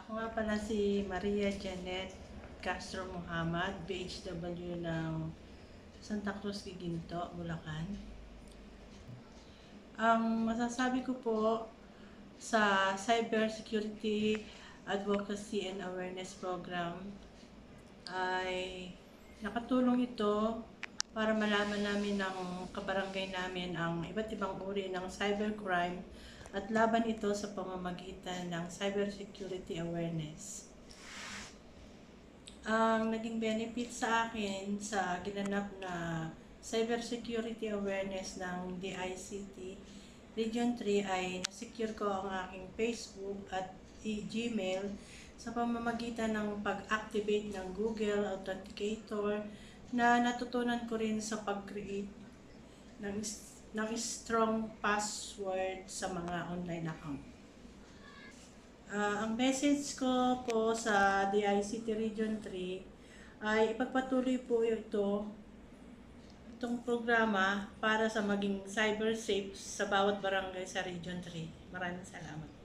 Ako nga pala si Maria Janet Castro Muhammad, BHW ng Santa Cruz, Giginto, Bulacan. Ang masasabi ko po sa Cybersecurity Advocacy and Awareness Program ay nakatulong ito para malaman namin ng kabarangay namin ang iba't ibang uri ng cybercrime at laban ito sa pamamagitan ng cybersecurity awareness. Ang naging benefit sa akin sa ginanap na cybersecurity awareness ng DICT Region 3 ay nasecure ko ang aking Facebook at Gmail sa pamamagitan ng pag-activate ng Google Authenticator na natutunan ko rin sa pag-create ng strong password sa mga online account. Ang message ko po sa DICT Region 3 ay ipagpatuloy po itong programa para sa maging cyber safe sa bawat barangay sa Region 3. Maraming salamat.